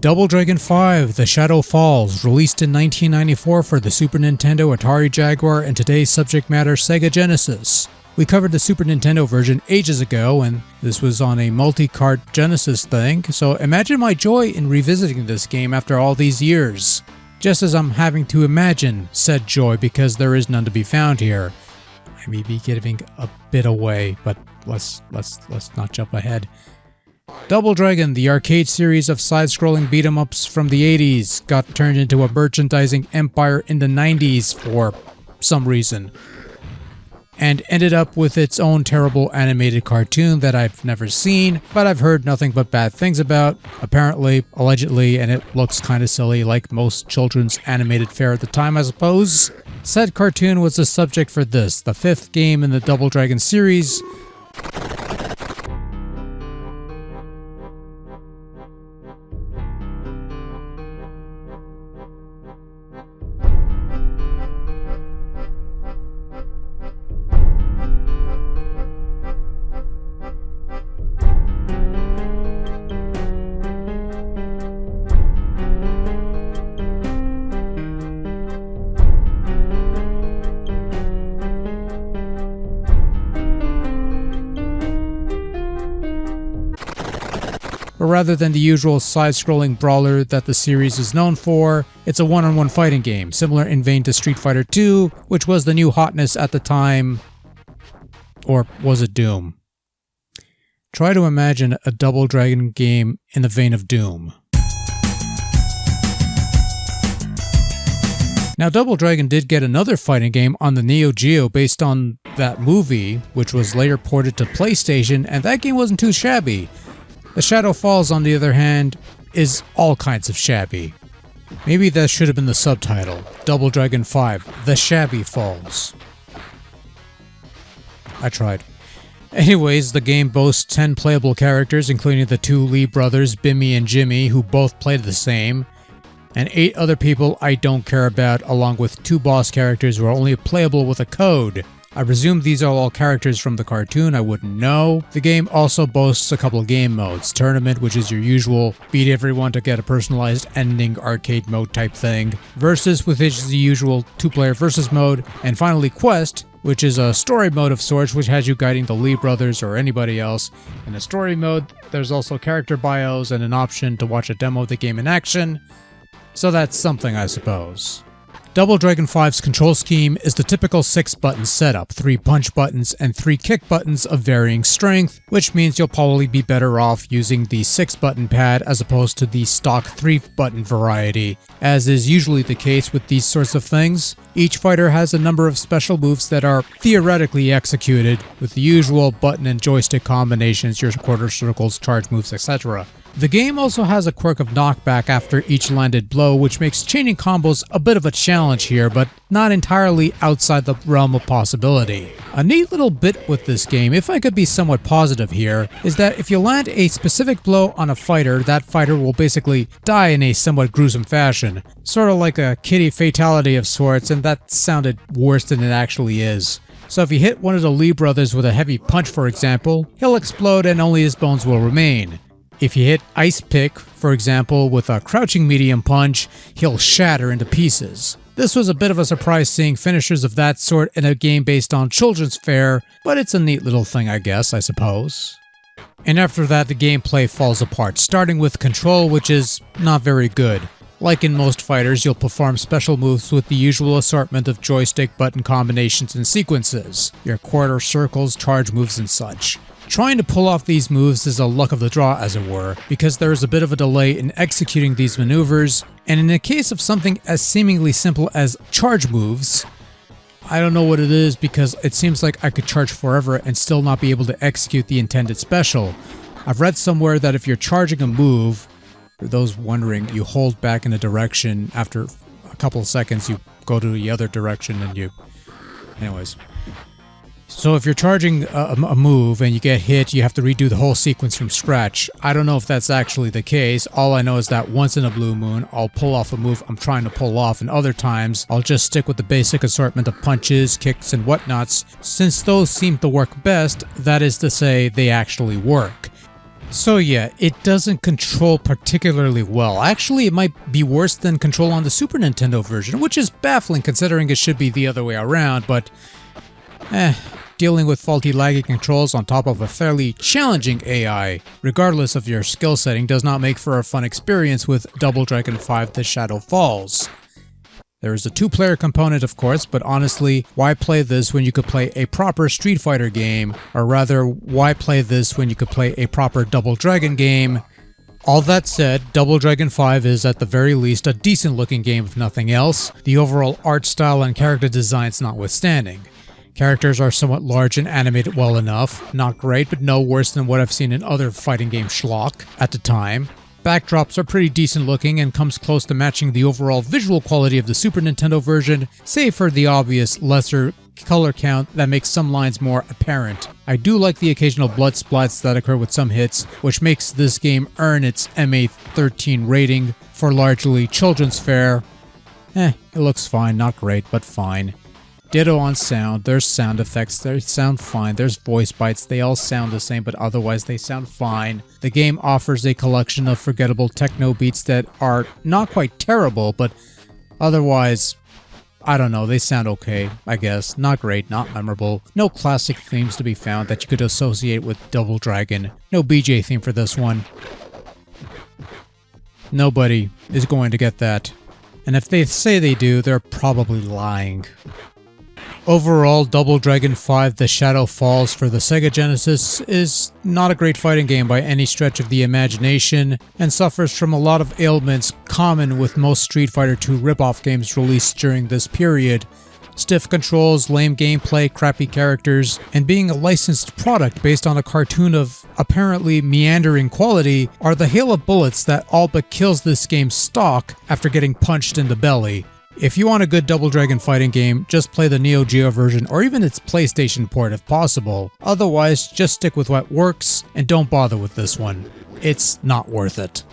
Double Dragon 5: The Shadow Falls, released in 1994 for the Super Nintendo, Atari Jaguar, and today's subject matter Sega Genesis. We covered the Super Nintendo version ages ago, and this was on a multi-cart Genesis thing, so imagine my joy in revisiting this game after all these years. Just as I'm having to imagine said joy because there is none to be found here. I may be giving a bit away, but let's not jump ahead. Double Dragon, the arcade series of side-scrolling beat-em-ups from the 80s, got turned into a merchandising empire in the 90s for some reason, and ended up with its own terrible animated cartoon that I've never seen, but I've heard nothing but bad things about, apparently, allegedly, and it looks kinda silly like most children's animated fare at the time, I suppose. Said cartoon was the subject for this, the 5th game in the Double Dragon series. But rather than the usual side-scrolling brawler that the series is known for, it's a one-on-one fighting game, similar in vein to Street Fighter 2, which was the new hotness at the time. Or was it Doom? Try to imagine a Double Dragon game in the vein of Doom. Now, Double Dragon did get another fighting game on the Neo Geo based on that movie, which was later ported to PlayStation, and that game wasn't too shabby. The Shadow Falls, on the other hand, is all kinds of shabby. Maybe that should have been the subtitle. Double Dragon 5: The Shabby Falls. I tried. Anyways, the game boasts 10 playable characters, including the 2 Lee brothers, Bimmy and Jimmy, who both played the same, and 8 other people I don't care about, along with 2 boss characters who are only playable with a code. I presume these are all characters from the cartoon, I wouldn't know. The game also boasts a couple of game modes. Tournament, which is your usual beat everyone to get a personalized ending arcade mode type thing. Versus, which is the usual 2-player versus mode. And finally Quest, which is a story mode of sorts, which has you guiding the Lee brothers or anybody else. In the story mode, there's also character bios and an option to watch a demo of the game in action. So that's something, I suppose. Double Dragon 5's control scheme is the typical 6-button setup, 3 punch buttons and 3 kick buttons of varying strength, which means you'll probably be better off using the 6-button pad as opposed to the stock 3-button variety, as is usually the case with these sorts of things. Each fighter has a number of special moves that are theoretically executed, with the usual button and joystick combinations, your quarter circles, charge moves, etc. The game also has a quirk of knockback after each landed blow, which makes chaining combos a bit of a challenge here, but not entirely outside the realm of possibility. A neat little bit with this game, if I could be somewhat positive here, is that if you land a specific blow on a fighter, that fighter will basically die in a somewhat gruesome fashion. Sort of like a kitty fatality of sorts, and that sounded worse than it actually is. So if you hit one of the Lee brothers with a heavy punch, for example, he'll explode and only his bones will remain. If you hit Ice Pick, for example, with a crouching medium punch, he'll shatter into pieces. This was a bit of a surprise seeing finishers of that sort in a game based on children's fare, but it's a neat little thing, I guess, I suppose. And after that, the gameplay falls apart, starting with control, which is not very good. Like in most fighters, you'll perform special moves with the usual assortment of joystick button combinations and sequences, your quarter circles, charge moves, and such. Trying to pull off these moves is a luck of the draw, as it were, because there is a bit of a delay in executing these maneuvers, and in the case of something as seemingly simple as charge moves, I don't know what it is because it seems like I could charge forever and still not be able to execute the intended special. I've read somewhere that if you're charging a move, for those wondering, you hold back in a direction, after a couple of seconds you go to the other direction and you... Anyways. So if you're charging a move and you get hit, you have to redo the whole sequence from scratch. I don't know if that's actually the case. All I know is that once in a blue moon, I'll pull off a move I'm trying to pull off, and other times, I'll just stick with the basic assortment of punches, kicks, and whatnots, since those seem to work best, that is to say, they actually work. So yeah, it doesn't control particularly well. Actually, it might be worse than Control on the Super Nintendo version, which is baffling considering it should be the other way around, but dealing with faulty laggy controls on top of a fairly challenging AI, regardless of your skill setting, does not make for a fun experience with Double Dragon 5 The Shadow Falls. There is a 2-player component, of course, but honestly, why play this when you could play a proper Street Fighter game? Or rather, why play this when you could play a proper Double Dragon game? All that said, Double Dragon 5 is at the very least a decent looking game if nothing else, the overall art style and character designs notwithstanding. Characters are somewhat large and animated well enough, not great but no worse than what I've seen in other fighting game schlock at the time. Backdrops are pretty decent looking and comes close to matching the overall visual quality of the Super Nintendo version, save for the obvious lesser color count that makes some lines more apparent. I do like the occasional blood splats that occur with some hits, which makes this game earn its MA13 rating for largely children's fare. It looks fine, not great, but fine. Ditto on sound, there's sound effects, they sound fine, there's voice bites, they all sound the same but otherwise they sound fine. The game offers a collection of forgettable techno beats that are not quite terrible, but otherwise, I don't know, they sound okay, I guess. Not great, not memorable. No classic themes to be found that you could associate with Double Dragon. No BJ theme for this one. Nobody is going to get that. And if they say they do, they're probably lying. Overall, Double Dragon 5 The Shadow Falls for the Sega Genesis is not a great fighting game by any stretch of the imagination, and suffers from a lot of ailments common with most Street Fighter II ripoff games released during this period. Stiff controls, lame gameplay, crappy characters, and being a licensed product based on a cartoon of apparently meandering quality are the hail of bullets that all but kills this game's stock after getting punched in the belly. If you want a good Double Dragon fighting game, just play the Neo Geo version or even its PlayStation port if possible. Otherwise, just stick with what works and don't bother with this one. It's not worth it.